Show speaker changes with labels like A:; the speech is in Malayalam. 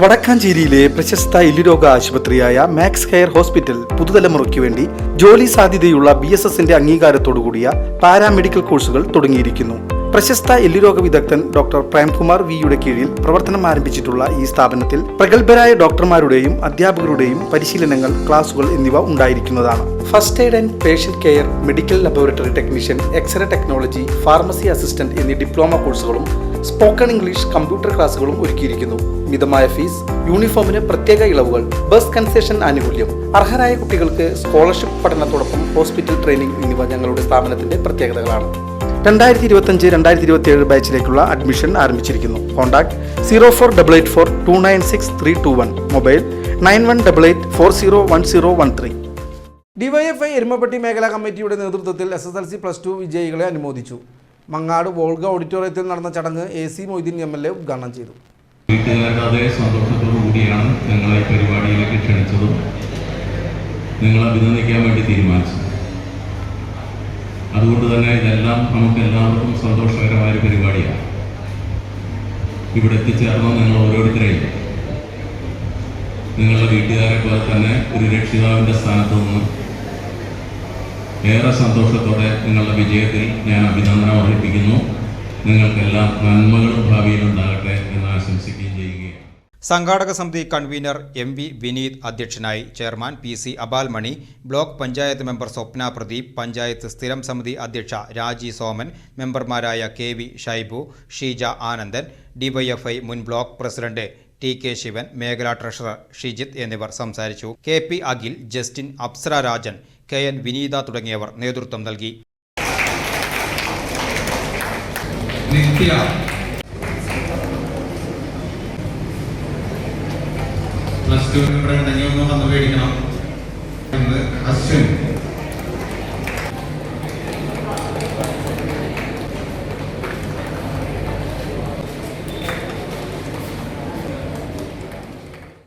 A: വടക്കാഞ്ചേരിയിലെ പ്രശസ്ത എല്ലുരോഗ ആശുപത്രിയായ മാക്സ് കെയർ ഹോസ്പിറ്റൽ പുതുതലമുറയ്ക്ക് വേണ്ടി ജോലി സാധ്യതയുള്ള BSSന്റെ അംഗീകാരത്തോടുകൂടിയ പാരാമെഡിക്കൽ കോഴ്സുകൾ തുടങ്ങിയിരിക്കുന്നു. പ്രശസ്ത എല്ലുരോഗ വിദഗ്ധൻ ഡോക്ടർ പ്രേംകുമാർ വിയുടെ കീഴിൽ പ്രവർത്തനം ആരംഭിച്ചിട്ടുള്ള ഈ സ്ഥാപനത്തിൽ പ്രഗത്ഭരായ ഡോക്ടർമാരുടെയും അധ്യാപകരുടെയും പരിശീലനങ്ങൾ, ക്ലാസുകൾ എന്നിവ ഉണ്ടായിരിക്കുന്നതാണ്. First aid and patient care, medical laboratory technician, x ray technology, pharmacy assistant എന്നീ ഡിപ്ലോമ കോഴ്സുകളും സ്പോക്കൺ ഇംഗ്ലീഷ്, കമ്പ്യൂട്ടർ ക്ലാസുകളും ഒരുക്കിയിരിക്കുന്നു. മിതമായ ഫീസ്, യൂണിഫോമിന് പ്രത്യേക ഇളവുകൾ, ബസ് കൺസെഷൻ ആനുകൂല്യം, അർഹരായ കുട്ടികൾക്ക് സ്കോളർഷിപ്പ് പഠനത്തോടൊപ്പം ഹോസ്പിറ്റൽ ട്രെയിനിംഗ് എന്നിവ ഞങ്ങളുടെ സ്ഥാപനത്തിന്റെ പ്രത്യേകതകളാണ്. 2025-2027 ബാച്ചിലേക്കുള്ള അഡ്മിഷൻ ആരംഭിച്ചിരിക്കുന്നു. Contact 04884296 mobile 9188401013.
B: ഡിവൈഎഫ്ഐ എരുമപ്പെട്ടി മേഖലാ കമ്മിറ്റിയുടെ നേതൃത്വത്തിൽ SSLC +2 വിജയികളെ അനുമോദിച്ചു. മങ്ങാട് വോൾഗ ഓഡിറ്റോറിയത്തിൽ നടന്ന ചടങ്ങ് AC മൊയ്തീൻ MLA ഉദ്ഘാടനം ചെയ്തു.
C: വീട്ടുകാരുടെ അതേ സന്തോഷത്തോടു കൂടിയാണ് ഞങ്ങളെ പരിപാടിയിലേക്ക് ക്ഷണിച്ചതും നിങ്ങളെ അഭിനന്ദിക്കാൻ വേണ്ടി തീരുമാനിച്ചത്. അതുകൊണ്ട് തന്നെ ഇതെല്ലാം നമുക്ക് എല്ലാവർക്കും സന്തോഷകരമായ ഒരു പരിപാടിയാണ്. ഇവിടെ എത്തിച്ചേർന്ന നിങ്ങൾ ഓരോരുത്തരെയും നിങ്ങളുടെ വീട്ടുകാരെ പോലെ തന്നെ ഒരു രക്ഷിതാവിൻ്റെ സ്ഥാനത്ത് നിന്ന് ഏറെ സന്തോഷത്തോടെ നിങ്ങളുടെ വിജയത്തിൽ ഞാൻ അഭിനന്ദനം അർപ്പിക്കുന്നു. നിങ്ങൾക്കെല്ലാം നന്മകളും ഭാവിയിലുണ്ടാകട്ടെ എന്ന് ആശംസിക്കുകയും ചെയ്യുകയാണ്.
D: സംഘാടക സമിതി കൺവീനർ MV വിനീത് അധ്യക്ഷനായി. Chairman PC അബാൽമണി, block panchayat member സ്വപ്ന പ്രദീപ്, പഞ്ചായത്ത് സ്ഥിരം സമിതി അധ്യക്ഷ രാജി സോമൻ, മെമ്പർമാരായ KV ഷൈബു, ഷീജ ആനന്ദൻ, DYFI മുൻ ബ്ലോക്ക് പ്രസിഡന്റ് TK ശിവൻ, മേഖലാ ട്രഷറർ ഷിജിത്ത് എന്നിവർ സംസാരിച്ചു. KP Akhil, Justin, Apsara Rajan, KN വിനീത തുടങ്ങിയവർ നേതൃത്വം നൽകി.
E: +2 ഇവിടെ ഉണ്ടെങ്കിൽ ഒന്ന് വന്ന് മേടിക്കണം. അശ്വിൻ